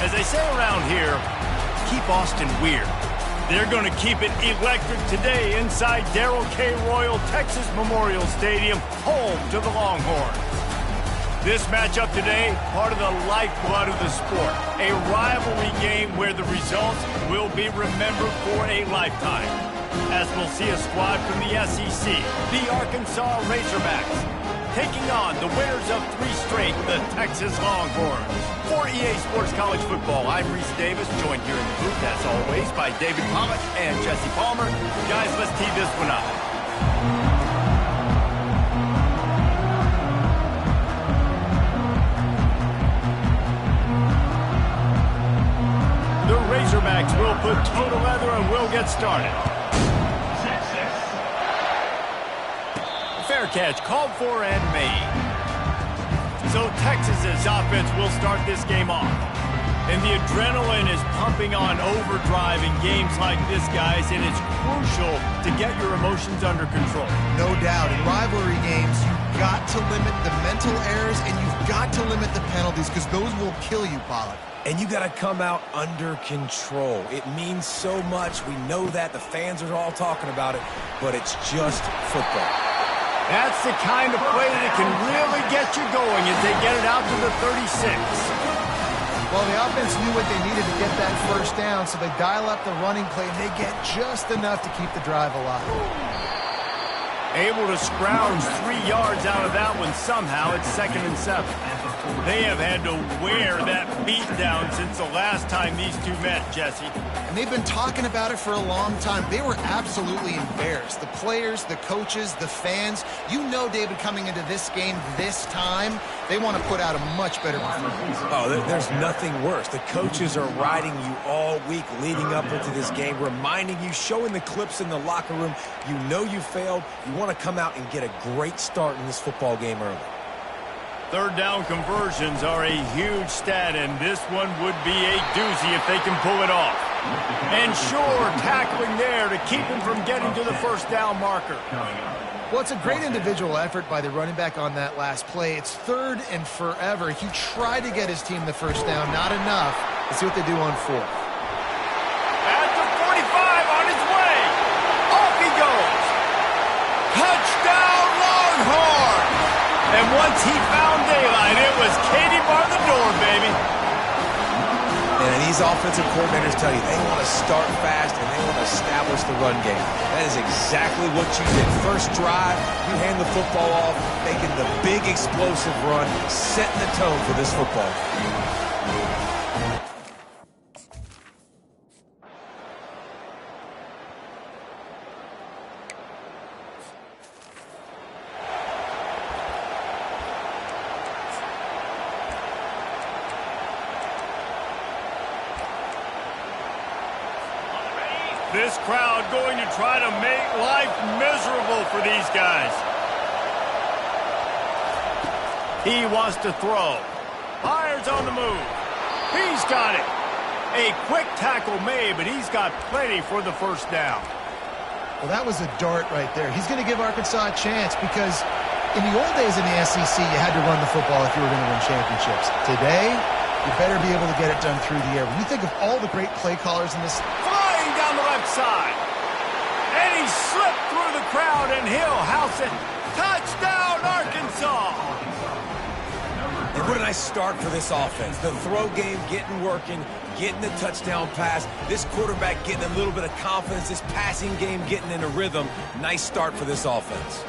As they say around here, keep Austin weird. They're going to keep it electric today inside Darrell K. Royal Texas Memorial Stadium, home to the Longhorns. This matchup today, part of the lifeblood of the sport. A rivalry game where the results will be remembered for a lifetime. As we'll see a squad from the SEC, the Arkansas Razorbacks, taking on the winners of 3 straight, the Texas Longhorns. For EA Sports College Football, I'm Reese Davis, joined here in the booth, as always, by David Pollock and Jesse Palmer. Guys, let's tee this one up. The Razorbacks will put toe to leather and we'll get started. Fair catch, called for and made. So Texas's offense will start this game off. And the adrenaline is pumping on overdrive in games like this, guys, and it's crucial to get your emotions under control. No doubt. In rivalry games, you've got to limit the mental errors and you've got to limit the penalties because those will kill you, Pollock. And you got to come out under control. It means so much. We know that. The fans are all talking about it, but it's just football. That's the kind of play that can really get you going as they get it out to the 36. Well, the offense knew what they needed to get that first down, so they dial up the running play, and they get just enough to keep the drive alive. Able to scrounge 3 yards out of that one somehow. It's 2nd and 7. They have had to wear that beat down since the last time these two met, Jesse. And they've been talking about it for a long time. They were absolutely embarrassed. The players, the coaches, the fans. You know, David, coming into this game this time, they want to put out a much better performance. Oh, there's nothing worse. The coaches are riding you all week leading up into this game, reminding you, showing the clips in the locker room. You know you failed. You want to come out and get a great start in this football game early. 3rd down conversions are a huge stat, and this one would be a doozy if they can pull it off. And sure, tackling there to keep him from getting to the 1st down marker. Well, it's a great individual effort by the running back on that last play. It's 3rd and forever. He tried to get his team the 1st down, not enough. Let's see what they do on 4th. At the 45, on his way. Off he goes. Touchdown, Longhorns! And once he found daylight, it was Katie bar the door, baby. And these offensive coordinators tell you they want to start fast and they want to establish the run game. That is exactly what you did. First drive, you hand the football off, making the big explosive run, setting the tone for this football game. This crowd going to try to make life miserable for these guys. He wants to throw. Fires on the move. He's got it. A quick tackle made, but he's got plenty for the 1st down. Well, that was a dart right there. He's going to give Arkansas a chance because in the old days in the SEC, you had to run the football if you were going to win championships. Today, you better be able to get it done through the air. When you think of all the great play callers in this... Flying down the left side. And he slipped through the crowd, and he'll house it. Touchdown, Arkansas! And what a nice start for this offense. The throw game getting working, getting the touchdown pass. This quarterback getting a little bit of confidence. This passing game getting in a rhythm. Nice start for this offense.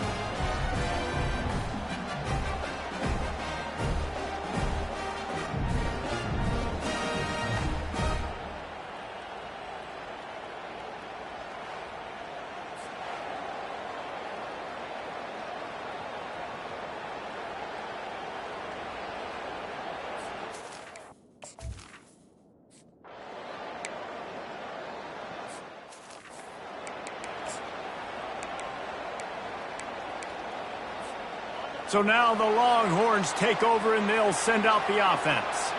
So now the Longhorns take over and they'll send out the offense.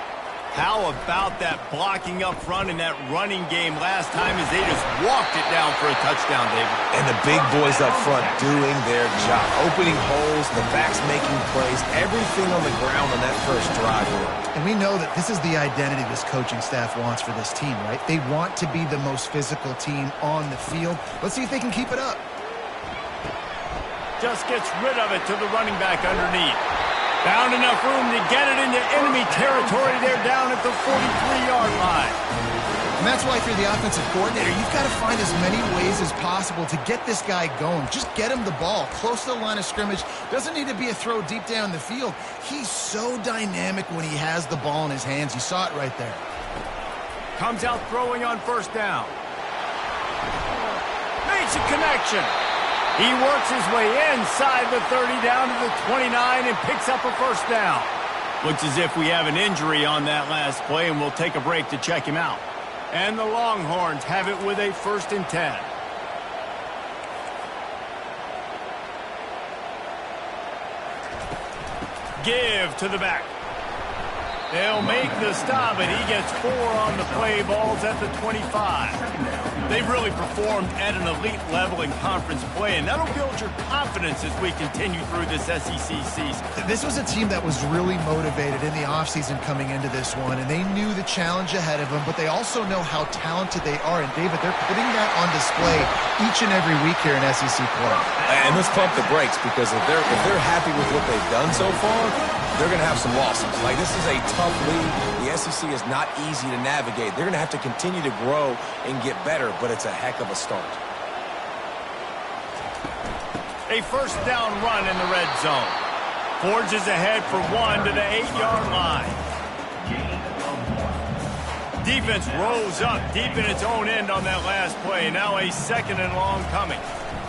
How about that blocking up front and that running game last time as they just walked it down for a touchdown, David? And the big boys up front doing their job. Opening holes, the backs making plays, everything on the ground on that first drive. And we know that this is the identity this coaching staff wants for this team, right? They want to be the most physical team on the field. Let's see if they can keep it up. Just gets rid of it to the running back underneath. Found enough room to get it into enemy territory. They're down at the 43-yard line. And that's why if you're the offensive coordinator, you've got to find as many ways as possible to get this guy going. Just get him the ball close to the line of scrimmage. Doesn't need to be a throw deep down the field. He's so dynamic when he has the ball in his hands. You saw it right there. Comes out throwing on first down. Makes a connection. He works his way inside the 30 down to the 29 and picks up a first down. Looks as if we have an injury on that last play, and we'll take a break to check him out. And the Longhorns have it with a 1st and 10. Give to the back. They'll make the stop, and he gets 4 on the play. Balls at the 25. They've really performed at an elite level in conference play, and that'll build your confidence as we continue through this SEC season. This was a team that was really motivated in the offseason coming into this one, and they knew the challenge ahead of them, but they also know how talented they are. And, David, they're putting that on display each and every week here in SEC play. And let's pump the brakes, because if they're happy with what they've done so far, they're going to have some losses. Like, this is a tough league. The SEC is not easy to navigate. They're going to have to continue to grow and get better, but it's a heck of a start. A first down run in the red zone. Forges ahead for 1 to the 8-yard line. Defense rose up deep in its own end on that last play. Now a 2nd and long coming.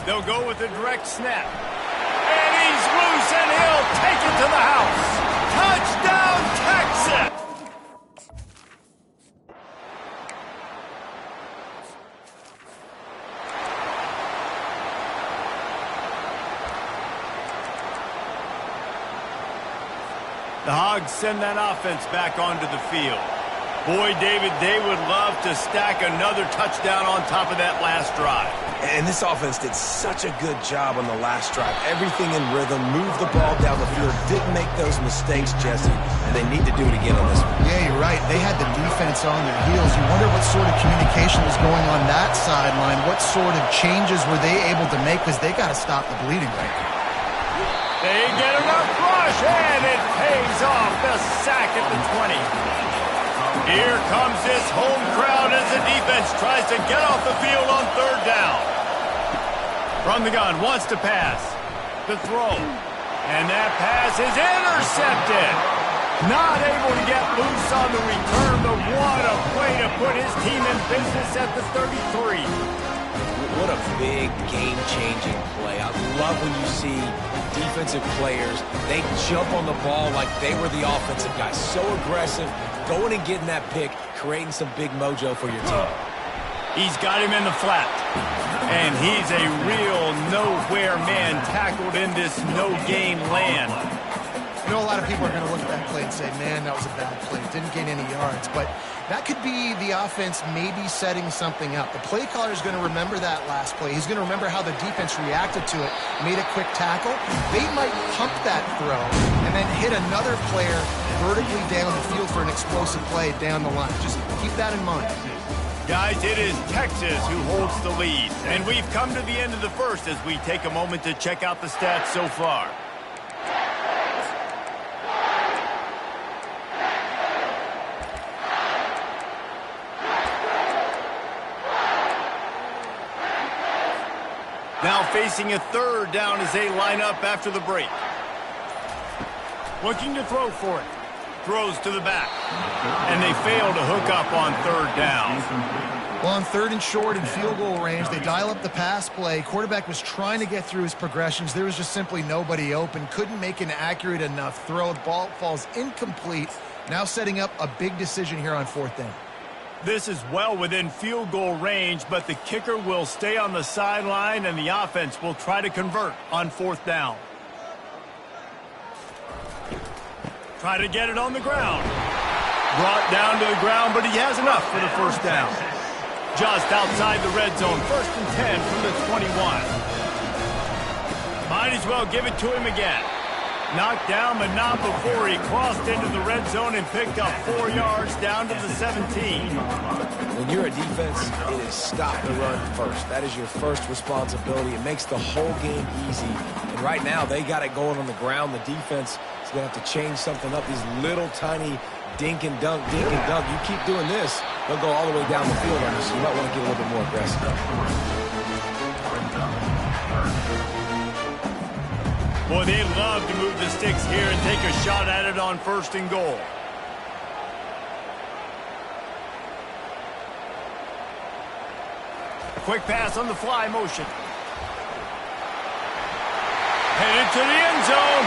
They'll go with a direct snap. And he's loose, and he'll take it to the house. Touchdown, Texas! The Hogs send that offense back onto the field. Boy, David, they would love to stack another touchdown on top of that last drive. And this offense did such a good job on the last drive. Everything in rhythm, moved the ball down the field, didn't make those mistakes, Jesse, and they need to do it again on this one. Yeah, you're right. They had the defense on their heels. You wonder what sort of communication was going on that sideline. What sort of changes were they able to make, because they got to stop the bleeding right now. They get enough rush, and it pays off. The sack at the 20. Here comes this home crowd as the defense tries to get off the field on 3rd down. From the gun, wants to pass. The throw. And that pass is intercepted. Not able to get loose on the return, but what a play to put his team in business at the 33. What a big game-changing play. I love when you see defensive players, they jump on the ball like they were the offensive guys. So aggressive, going and getting that pick, creating some big mojo for your team. He's got him in the flat. And he's a real nowhere man tackled in this no-game land. I know a lot of people are going to look at that play and say, man, that was a bad play. Didn't gain any yards. But that could be the offense maybe setting something up. The play caller is going to remember that last play. He's going to remember how the defense reacted to it, made a quick tackle. They might pump that throw and then hit another player vertically down the field for an explosive play down the line. Just keep that in mind. Guys, it is Texas who holds the lead. And we've come to the end of the first as we take a moment to check out the stats so far. Now facing a 3rd down as they line up after the break. Looking to throw for it. Throws to the back. And they fail to hook up on 3rd down. Well, on 3rd and short in field goal range, they dial up the pass play. Quarterback was trying to get through his progressions. There was just simply nobody open. Couldn't make an accurate enough throw. The ball falls incomplete. Now setting up a big decision here on 4th down. This is well within field goal range, but the kicker will stay on the sideline, and the offense will try to convert on 4th down. Try to get it on the ground. Brought down to the ground, but he has enough for the first down. Just outside the red zone, 1st and 10 from the 21. Might as well give it to him again. Knocked down, but not before he crossed into the red zone and picked up 4 yards down to the 17. When you're a defense, it is stop the run first. That is your first responsibility. It makes the whole game easy. And right now, they got it going on the ground. The defense is going to have to change something up. These little tiny dink and dunk, dink and dunk. You keep doing this, they'll go all the way down the field on you, so you might want to get a little bit more aggressive. Boy, they love to move the sticks here and take a shot at it on 1st and goal. Quick pass on the fly motion. Headed to the end zone.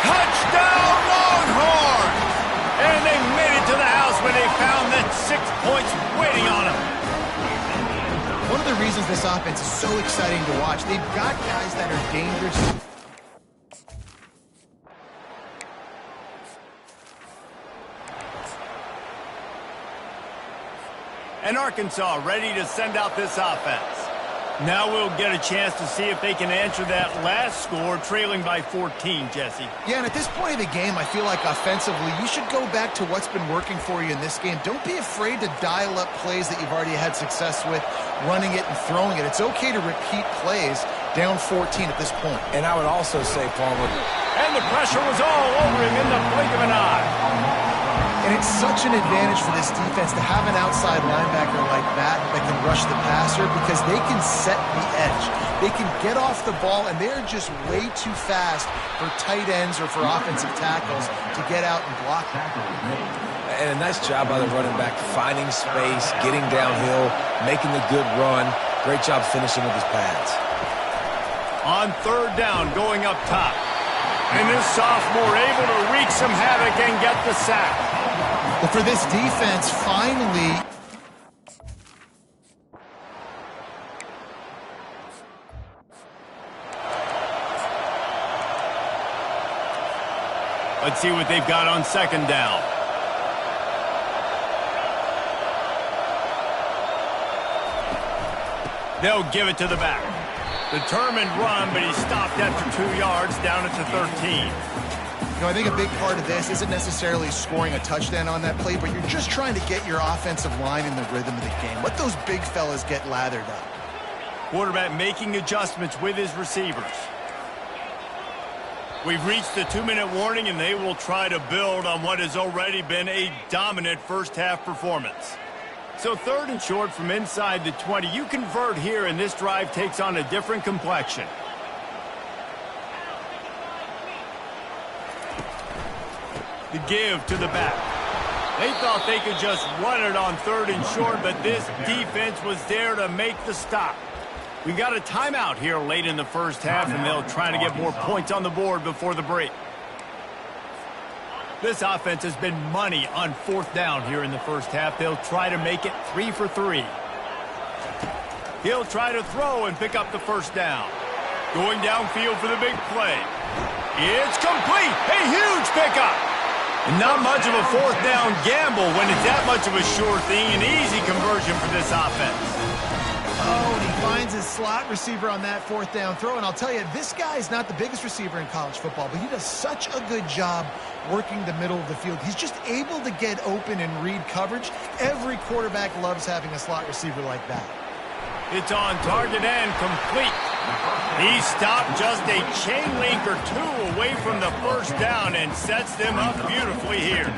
Touchdown, Longhorns! And they made it to the house when they found that 6 points waiting on them. One of the reasons this offense is so exciting to watch, they've got guys that are dangerous. And Arkansas ready to send out this offense. Now we'll get a chance to see if they can answer that last score, trailing by 14, Jesse. Yeah, and at this point of the game, I feel like offensively, you should go back to what's been working for you in this game. Don't be afraid to dial up plays that you've already had success with, running it and throwing it. It's okay to repeat plays down 14 at this point. And I would also say, Palmer, and the pressure was all over him in the blink of an eye. And it's such an advantage for this defense to have an outside linebacker like that can rush the passer because they can set the edge. They can get off the ball, and they're just way too fast for tight ends or for offensive tackles to get out and block. And a nice job by the running back, finding space, getting downhill, making the good run. Great job finishing with his pads. On 3rd down, going up top. And this sophomore able to wreak some havoc and get the sack. But for this defense, finally... Let's see what they've got on 2nd down. They'll give it to the back. Determined run, but he stopped after 2 yards down at the 13. You know, I think a big part of this isn't necessarily scoring a touchdown on that play, but you're just trying to get your offensive line in the rhythm of the game. Let those big fellas get lathered up. Quarterback making adjustments with his receivers. We've reached the 2-minute warning, and they will try to build on what has already been a dominant first-half performance. So 3rd and short from inside the 20. You convert here, and this drive takes on a different complexion. The give to the back. They thought they could just run it on 3rd and short, but this defense was there to make the stop. We got a timeout here late in the first half, and they'll try to get more points on the board before the break. This offense has been money on 4th down here in the first half. They'll try to make it 3 for 3. He'll try to throw and pick up the first down. Going downfield for the big play. It's complete. A huge pickup. Not much of a 4th down gamble when it's that much of a sure thing. An easy conversion for this offense. Oh, and he finds his slot receiver on that 4th down throw. And I'll tell you, this guy's not the biggest receiver in college football, but he does such a good job working the middle of the field. He's just able to get open and read coverage. Every quarterback loves having a slot receiver like that. It's on target and complete. He stopped just a chain link or 2 away from the first down and sets them up beautifully here.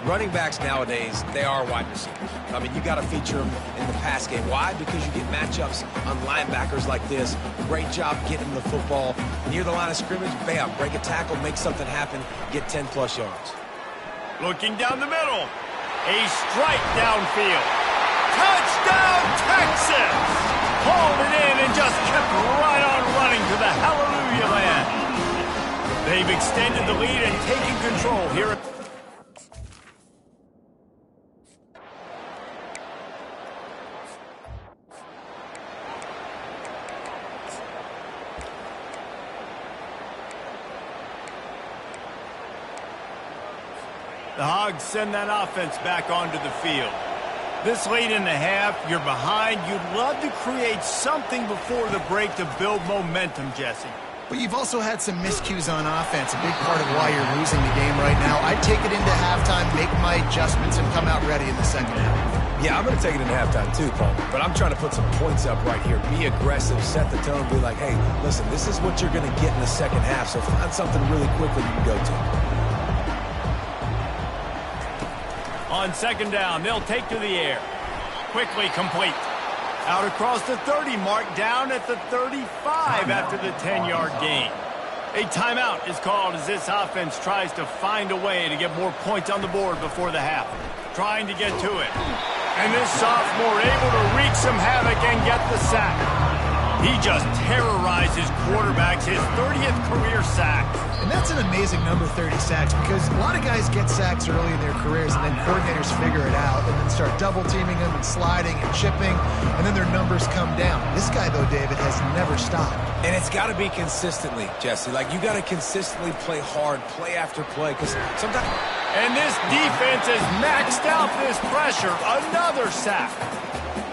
Running backs nowadays, they are wide receivers. I mean, you got to feature them in the pass game. Why? Because you get matchups on linebackers like this. Great job getting the football near the line of scrimmage. Bam, break a tackle, make something happen, get 10-plus yards. Looking down the middle. A strike downfield. Touchdown, Texas! Hauled it in and just kept right on running to the hallelujah land. They've extended the lead and taken control here. The Hogs send that offense back onto the field. This late in the half, you're behind. You'd love to create something before the break to build momentum, Jesse. But you've also had some miscues on offense, a big part of why you're losing the game right now. I'd take it into halftime, make my adjustments, and come out ready in the second half. Yeah, I'm going to take it into halftime too, Paul. But I'm trying to put some points up right here. Be aggressive, set the tone, be like, hey, listen, this is what you're going to get in the second half, so find something really quickly you can go to. On second down, they'll take to the air. Quickly complete. Out across the 30 mark, down at the 35 after the 10-yard gain. A timeout is called as this offense tries to find a way to get more points on the board before the half. Trying to get to it. And this sophomore able to wreak some havoc and get the sack. He just terrorizes quarterbacks, his 30th career sack. And that's an amazing number, 30 sacks, because a lot of guys get sacks early in their careers, and then coordinators figure it out and then start double-teaming them and sliding and chipping, and then their numbers come down. This guy, though, David, has never stopped. And it's got to be consistently, Jesse. Like, you got to consistently play hard, play after play, because sometimes... And this defense has maxed out this pressure. Another sack.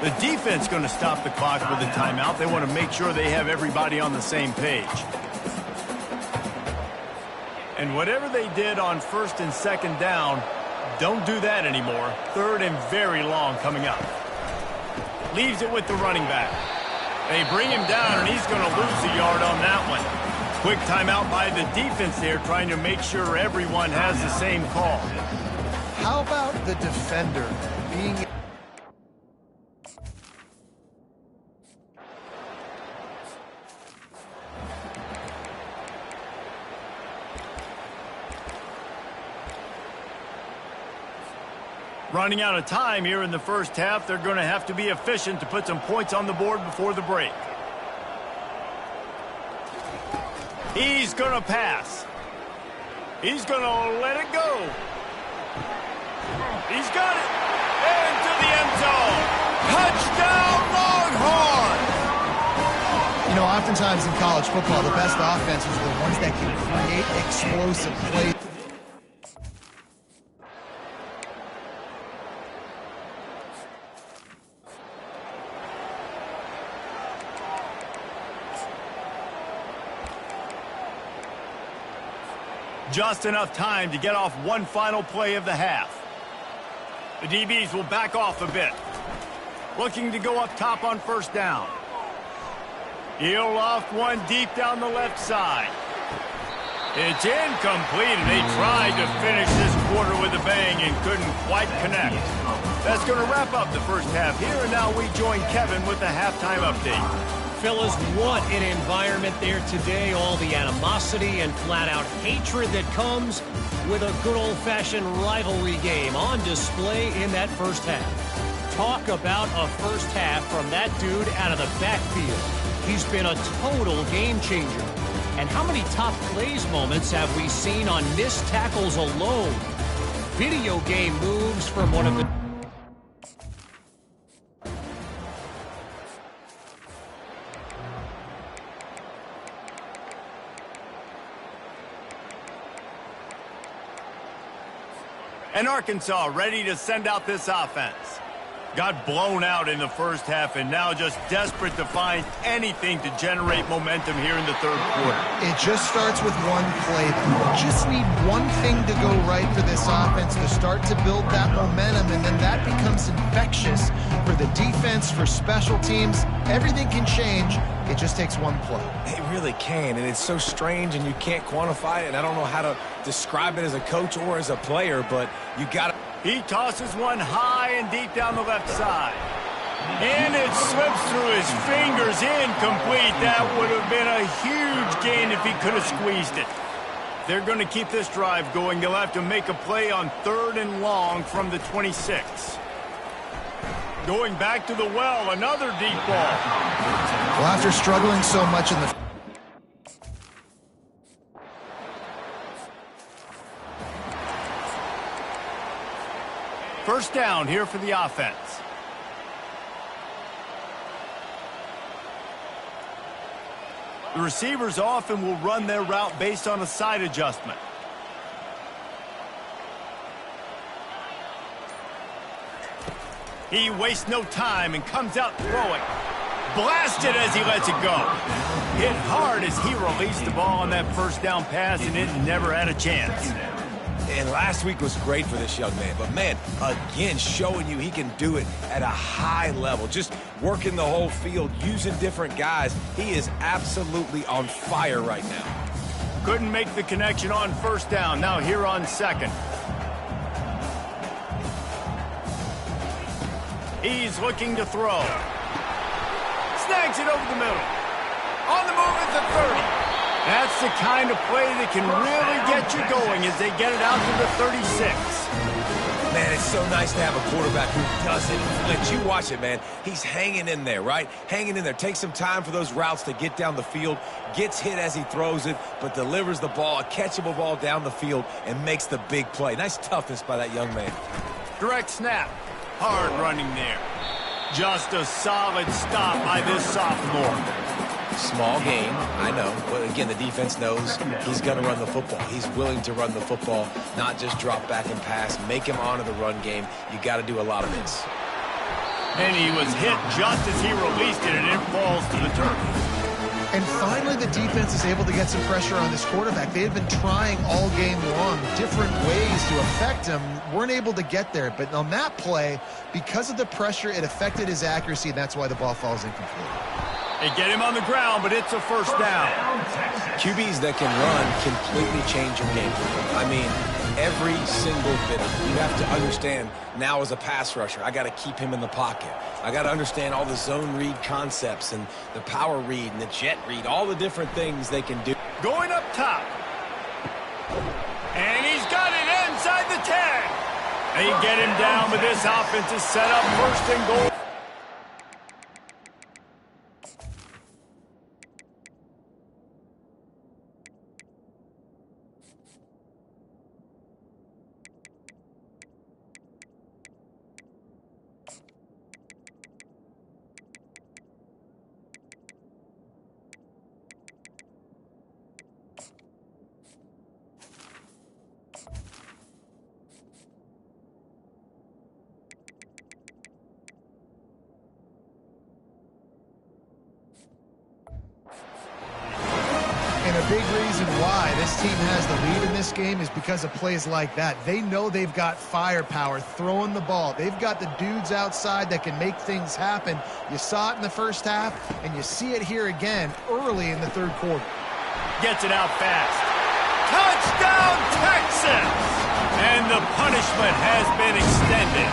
The defense going to stop the clock with a timeout. They want to make sure they have everybody on the same page. And whatever they did on first and second down, don't do that anymore. Third and very long coming up. Leaves it with the running back. They bring him down, and he's going to lose a yard on that one. Quick timeout by the defense there, trying to make sure everyone has the same call. How about the defender being... Running out of time here in the first half, they're going to have to be efficient to put some points on the board before the break. He's going to pass. He's going to let it go. He's got it. Into the end zone. Touchdown, Longhorns! You know, oftentimes in college football, the best offenses are the ones that can create explosive plays. Just enough time to get off one final play of the half. The DBs will back off a bit. Looking to go up top on first down. He'll loft one deep down the left side. It's incomplete, and they tried to finish this quarter with a bang and couldn't quite connect. That's going to wrap up the first half here, and now we join Kevin with the halftime update. Fellas, what an environment there today. All the animosity and flat-out hatred that comes with a good old-fashioned rivalry game on display in that first half. Talk about a first half from that dude out of the backfield. He's been a total game changer. And how many top plays moments have we seen on missed tackles alone? Video game moves from one of the... And Arkansas ready to send out this offense. Got blown out in the first half and now just desperate to find anything to generate momentum here in the third quarter. It just starts with one play. You just need one thing to go right for this offense to start to build that momentum, and then that becomes infectious for the defense, for special teams. Everything can change. It just takes one play. It really can, and it's so strange, and you can't quantify it, and I don't know how to describe it as a coach or as a player, but you got to... He tosses one high and deep down the left side. And it slips through his fingers, incomplete. That would have been a huge gain if he could have squeezed it. They're going to keep this drive going. They'll have to make a play on third and long from the 26. Going back to the well, another deep ball. Well, after struggling so much in the... First down here for the offense. The receivers often will run their route based on a side adjustment. He wastes no time and comes out throwing. Blasted as he lets it go. Hit hard as he released the ball on that first down pass, and it never had a chance. And last week was great for this young man. But, man, again, showing you he can do it at a high level. Just working the whole field, using different guys. He is absolutely on fire right now. Couldn't make the connection on first down. Now here on second. He's looking to throw. Snags it over the middle. On the move at the 30. That's the kind of play that can really get you going as they get it out to the 36. Man, it's so nice to have a quarterback who doesn't flinch. You watch it, man. He's hanging in there, right? Hanging in there. Takes some time for those routes to get down the field. Gets hit as he throws it, but delivers the ball, a catchable ball down the field, and makes the big play. Nice toughness by that young man. Direct snap. Hard running there. Just a solid stop by this sophomore. Small game, I know. But again, the defense knows he's going to run the football. He's willing to run the football, not just drop back and pass. Make him honor the run game. You got to do a lot of this. And he was hit just as he released it, and it falls to the turf. And finally, the defense is able to get some pressure on this quarterback. They had been trying all game long different ways to affect him. Weren't able to get there. But on that play, because of the pressure, it affected his accuracy, and that's why the ball falls incomplete. They get him on the ground, but it's a first down. QBs that can run completely change your game. I mean, every single bit of it. You have to understand, now as a pass rusher, I got to keep him in the pocket. I got to understand all the zone read concepts and the power read and the jet read, all the different things they can do. Going up top. And he's got it inside the 10. They get him down, but this offense is set up first and goal. And a big reason why this team has the lead in this game is because of plays like that. They know they've got firepower throwing the ball. They've got the dudes outside that can make things happen. You saw it in the first half, and you see it here again early in the third quarter. Gets it out fast. Touchdown, Texas! And the punishment has been extended.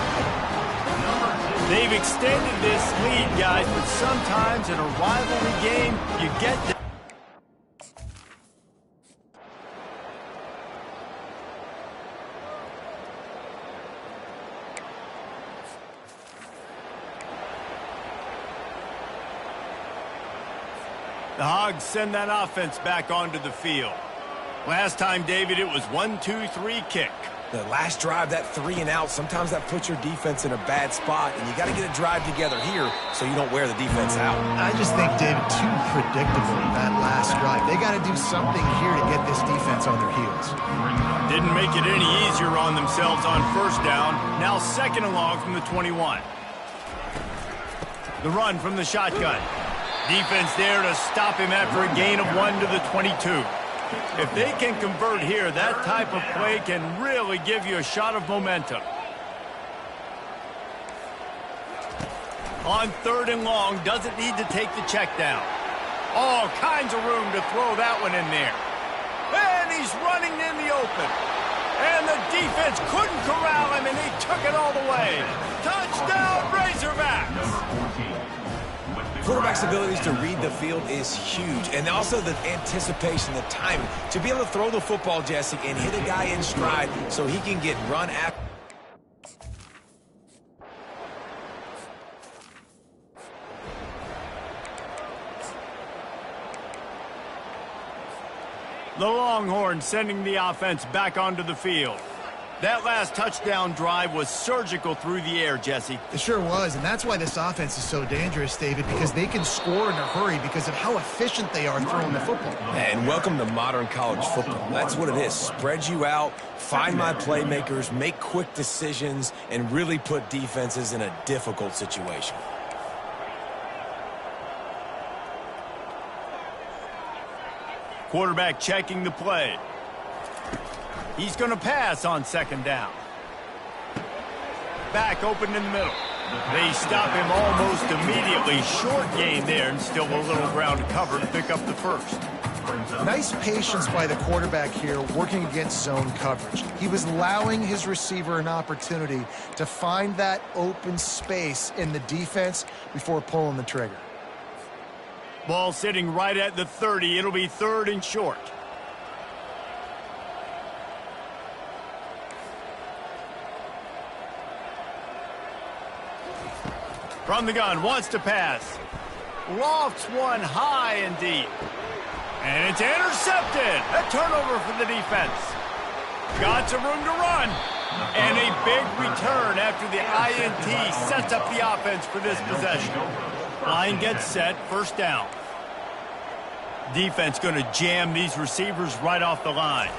They've extended this lead, guys, but sometimes in a rivalry game, you get the Hogs send that offense back onto the field. Last time, David, it was 1-2-3 kick. The last drive, that 3 and out, sometimes that puts your defense in a bad spot, and you got to get a drive together here so you don't wear the defense out. I just think, David, too predictable that last drive. They got to do something here to get this defense on their heels. Didn't make it any easier on themselves on first down. Now second and long from the 21. The run from the shotgun. Defense there to stop him after a gain of 1 to the 22. If they can convert here, that type of play can really give you a shot of momentum. On third and long, doesn't need to take the check down. All kinds of room to throw that one in there. And he's running in the open. And the defense couldn't corral him, and he took it all the way. Touchdown, Razorbacks! Quarterback's abilities to read the field is huge, and also the anticipation, the timing. To be able to throw the football, Jesse, and hit a guy in stride so he can get run after. The Longhorns sending the offense back onto the field. That last touchdown drive was surgical through the air, Jesse. It sure was, and that's why this offense is so dangerous, David, because they can score in a hurry because of how efficient they are throwing the football. And welcome to modern college football. That's what it is. Spread you out, find my playmakers, make quick decisions, and really put defenses in a difficult situation. Quarterback checking the play. He's going to pass on second down. Back open in the middle. They stop him almost immediately. Short gain there, and still a little ground to cover to pick up the first. Nice patience by the quarterback here working against zone coverage. He was allowing his receiver an opportunity to find that open space in the defense before pulling the trigger. Ball sitting right at the 30. It'll be 3rd and short. From the gun, wants to pass. Lofts one high and deep. And it's intercepted. A turnover for the defense. Got some room to run. And a big return after the INT sets up the offense for this possession. Line gets set, first down. Defense going to jam these receivers right off the line.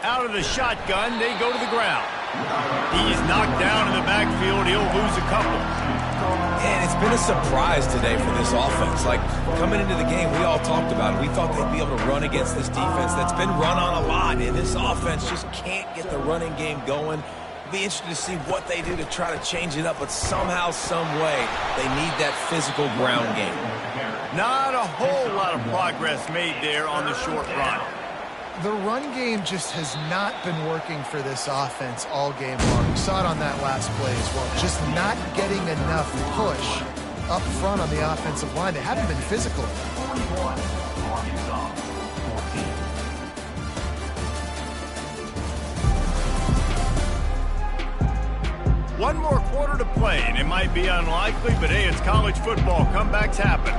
Out of the shotgun, they go to the ground. He's knocked down in the backfield. He'll lose a couple. And it's been a surprise today for this offense. Like, coming into the game, we all talked about it. We thought they'd be able to run against this defense that's been run on a lot, and this offense just can't get the running game going. It'll be interesting to see what they do to try to change it up, but somehow, some way, they need that physical ground game. Not a whole lot of progress made there on the short run. The run game just has not been working for this offense all game long. We saw it on that last play as well. Just not getting enough push up front on the offensive line. They haven't been physical. One more quarter to play, and it might be unlikely, but hey, it's college football. Comebacks happen.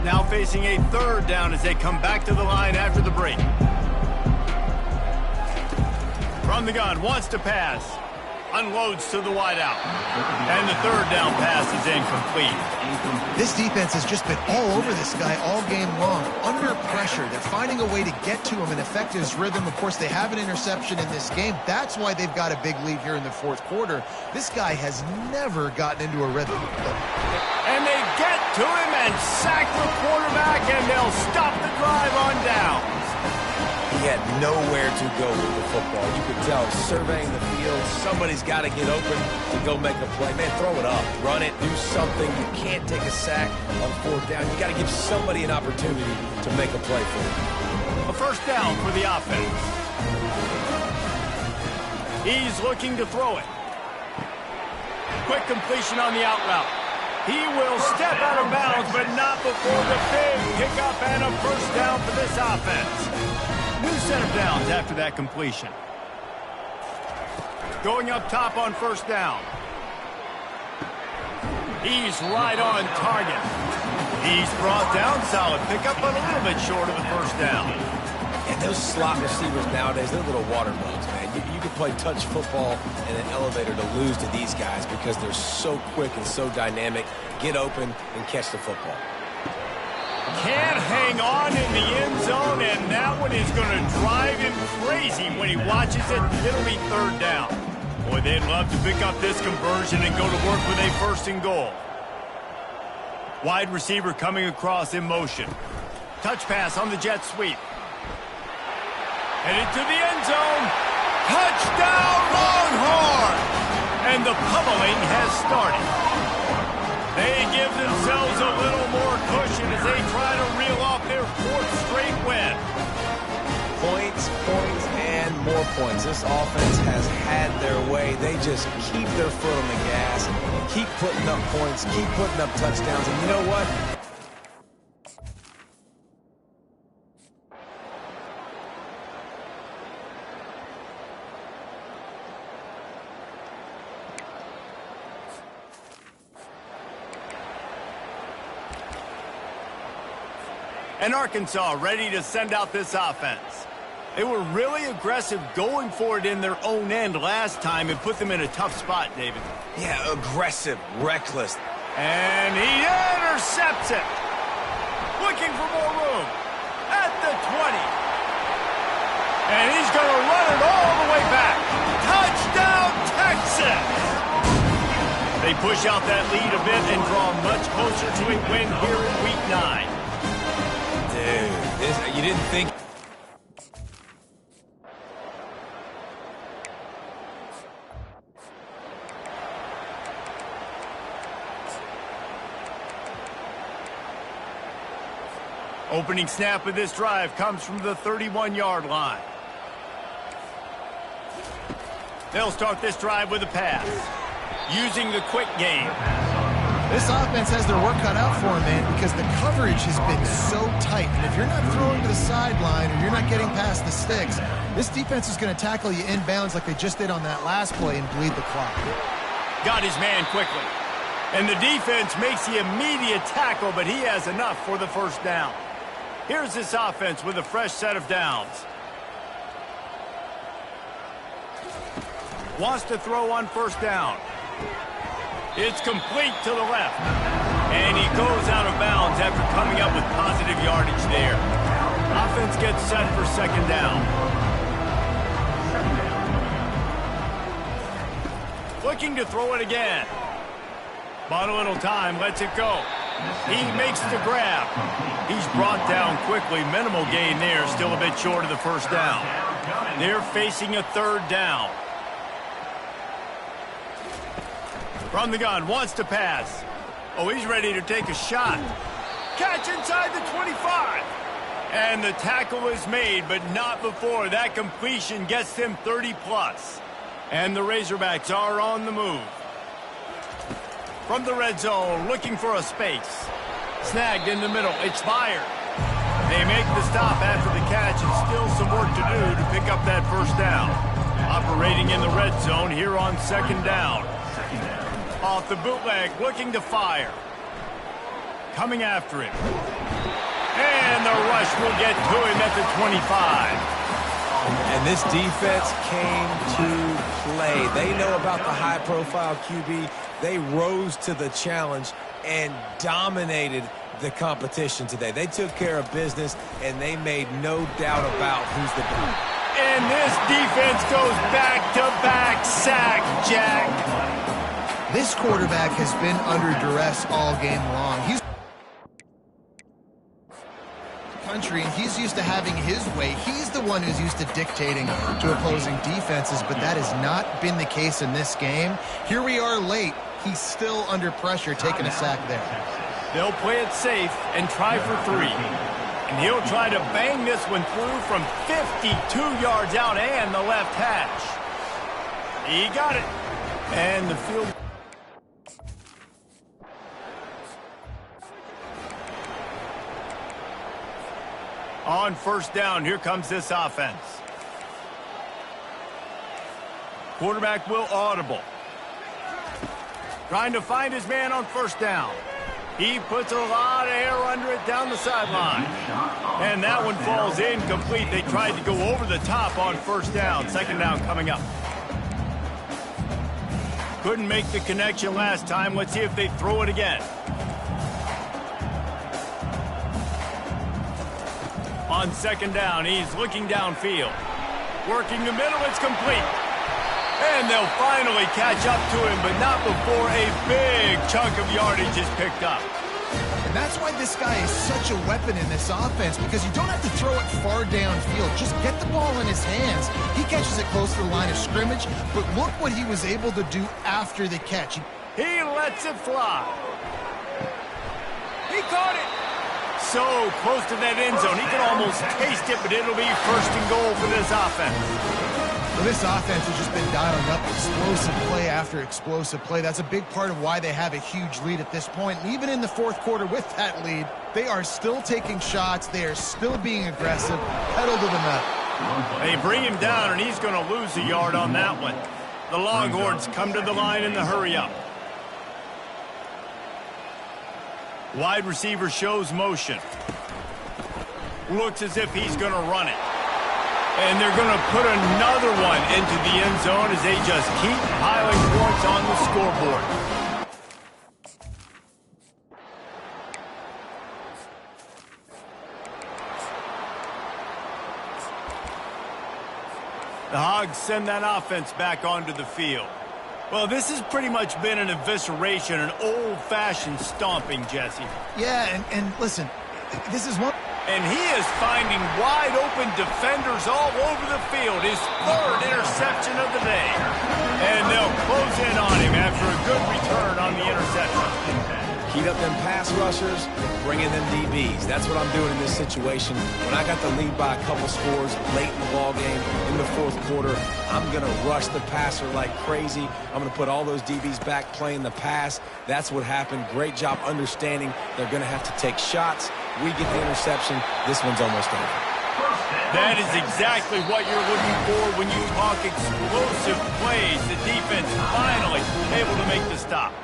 Now facing a 3rd down as they come back to the line after the break. From the gun, wants to pass. Unloads to the wideout. And the 3rd down pass is incomplete. This defense has just been all over this guy all game long. Under pressure. They're finding a way to get to him and affect his rhythm. Of course, they have an interception in this game. That's why they've got a big lead here in the 4th quarter. This guy has never gotten into a rhythm. And they get to him and sack the quarterback, and they'll stop the drive on downs. He had nowhere to go with the football. You could tell, surveying the field, somebody's got to get open to go make a play. Man, throw it up, run it, do something. You can't take a sack on 4th down. You got to give somebody an opportunity to make a play for it. A first down for the offense. He's looking to throw it. Quick completion on the out route. He will step out of bounds, but not before the big pickup and a first down for this offense. New set of downs after that completion. Going up top on first down. He's right on target. He's brought down, solid pickup, but a little bit short of the first down. And those slot receivers nowadays, they're little water bugs, man. You can play touch football in an elevator to lose to these guys because they're so quick and so dynamic. Get open and catch the football. Can't hang on in the end zone, and that one is going to drive him crazy when he watches it. It'll be 3rd down. Boy, they'd love to pick up this conversion and go to work with a 1st and goal. Wide receiver coming across in motion. Touch pass on the jet sweep. Headed to the end zone. Touchdown, Longhorn! And the pummeling has started. They give themselves a little more cushion as they try to reel off their 4th straight win. Points, points, and more points. This offense has had their way. They just keep their foot on the gas, keep putting up points, keep putting up touchdowns. And you know what? And Arkansas ready to send out this offense. They were really aggressive going for it in their own end last time and put them in a tough spot, David. Yeah, aggressive, reckless. And he intercepts it. Looking for more room at the 20. And he's going to run it all the way back. Touchdown, Texas! They push out that lead a bit and draw much closer to a win here in Week 9. Dude, you didn't think... Opening snap of this drive comes from the 31-yard line. They'll start this drive with a pass, using the quick game. This offense has their work cut out for them, man, because the coverage has been so tight. And if you're not throwing to the sideline or you're not getting past the sticks, this defense is going to tackle you inbounds like they just did on that last play and bleed the clock. Got his man quickly. And the defense makes the immediate tackle, but he has enough for the first down. Here's this offense with a fresh set of downs. Wants to throw on first down. It's complete to the left. And he goes out of bounds after coming up with positive yardage there. Offense gets set for second down. Looking to throw it again. Bought a little time, lets it go. He makes the grab. He's brought down quickly. Minimal gain there, still a bit short of the first down. They're facing a third down. From the gun, wants to pass. Oh, he's ready to take a shot. Catch inside the 25. And the tackle is made, but not before that completion gets them 30+. And the Razorbacks are on the move. From the red zone, looking for a space. Snagged in the middle, it's fired. They make the stop after the catch, and still some work to do to pick up that first down. Operating in the red zone here on second down. Off the bootleg, looking to fire. Coming after him. And the rush will get to him at the 25. And this defense came to play. They know about the high-profile QB. They rose to the challenge and dominated the competition today. They took care of business, and they made no doubt about who's the best. And this defense goes back-to-back sack, Jack. This quarterback has been under duress all game long. He's country, and he's used to having his way. He's the one who's used to dictating to opposing defenses, but that has not been the case in this game. Here we are late. He's still under pressure, taking a sack there. They'll play it safe and try for 3. And he'll try to bang this one through from 52 yards out and the left hash. He got it. And the field... On first down, here comes this offense. Quarterback will audible. Trying to find his man on first down. He puts a lot of air under it down the sideline. And that one falls incomplete. They tried to go over the top on first down. Second down coming up. Couldn't make the connection last time. Let's see if they throw it again. On second down, he's looking downfield. Working the middle, it's complete. And they'll finally catch up to him, but not before a big chunk of yardage is picked up. And that's why this guy is such a weapon in this offense, because you don't have to throw it far downfield. Just get the ball in his hands. He catches it close to the line of scrimmage, but look what he was able to do after the catch. He lets it fly. He caught it. So close to that end zone. He can almost taste it, but it'll be first and goal for this offense. Well, this offense has just been dialing up explosive play after explosive play. That's a big part of why they have a huge lead at this point. And even in the fourth quarter with that lead, they are still taking shots. They are still being aggressive. Pedal to the metal. They bring him down, and he's going to lose a yard on that one. The Longhorns come to the line in the hurry-up. Wide receiver shows motion. Looks as if he's going to run it. And they're going to put another one into the end zone as they just keep piling points on the scoreboard. The Hogs send that offense back onto the field. Well, this has pretty much been an evisceration, an old-fashioned stomping, Jesse. Yeah, and listen, this is one... And he is finding wide-open defenders all over the field. His third interception of the day. And they'll close in on him after a good return on the interception. Heat up them pass rushers, bring in them DBs. That's what I'm doing in this situation. When I got the lead by a couple scores late in the ball game, in the fourth quarter, I'm going to rush the passer like crazy. I'm going to put all those DBs back playing the pass. That's what happened. Great job understanding they're going to have to take shots. We get the interception. This one's almost over. That is exactly what you're looking for when you talk explosive plays. The defense finally able to make the stop.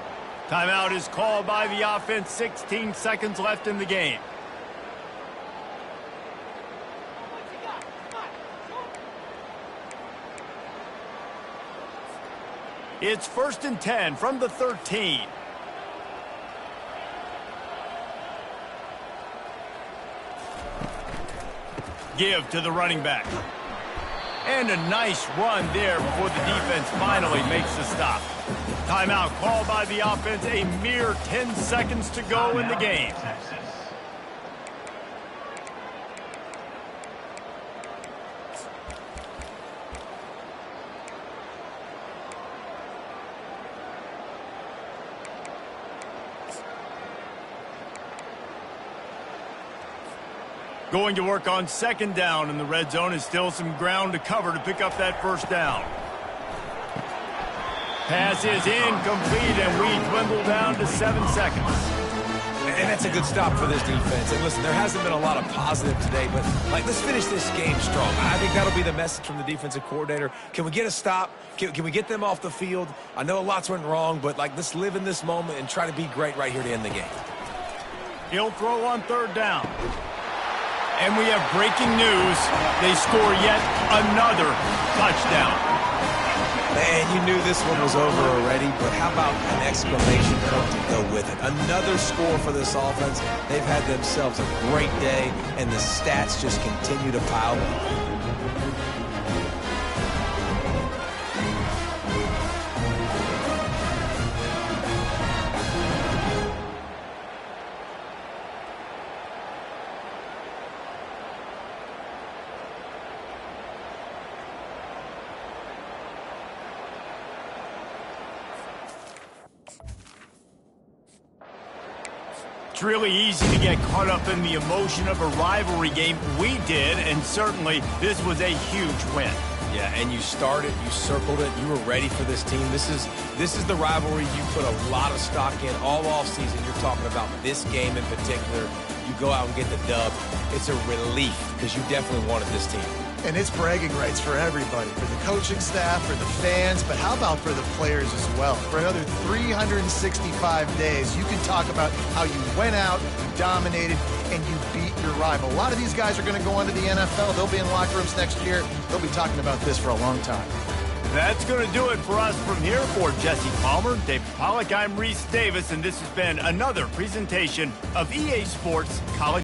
Timeout is called by the offense. 16 seconds left in the game. It's 1st and 10 from the 13. Give to the running back. And a nice run there before the defense finally makes the stop. Timeout called by the offense. A mere 10 seconds to go in the game. Going to work on 2nd down in the red zone. Is still some ground to cover to pick up that 1st down. Pass is incomplete, and we dwindle down to 7 seconds. And that's a good stop for this defense. And listen, there hasn't been a lot of positive today, but let's finish this game strong. I think that'll be the message from the defensive coordinator. Can we get a stop? Can we get them off the field? I know a lot's went wrong, but let's live in this moment and try to be great right here to end the game. He'll throw on 3rd down. And we have breaking news. They score yet another touchdown. Man, you knew this one was over already, but how about an exclamation point to go with it? Another score for this offense. They've had themselves a great day, and the stats just continue to pile up. It's really easy to get caught up in the emotion of a rivalry game. We did, and certainly this was a huge win. Yeah, and you started, you circled it, you were ready for this team. This is the rivalry you put a lot of stock in all offseason. You're talking about this game in particular. You go out and get the dub. It's a relief because you definitely wanted this team. And it's bragging rights for everybody, for the coaching staff, for the fans, but how about for the players as well? For another 365 days, you can talk about how you went out, you dominated, and you beat your rival. A lot of these guys are going to go on to the NFL. They'll be in locker rooms next year. They'll be talking about this for a long time. That's going to do it for us from here. For Jesse Palmer, David Pollack, I'm Reese Davis, and this has been another presentation of EA Sports College.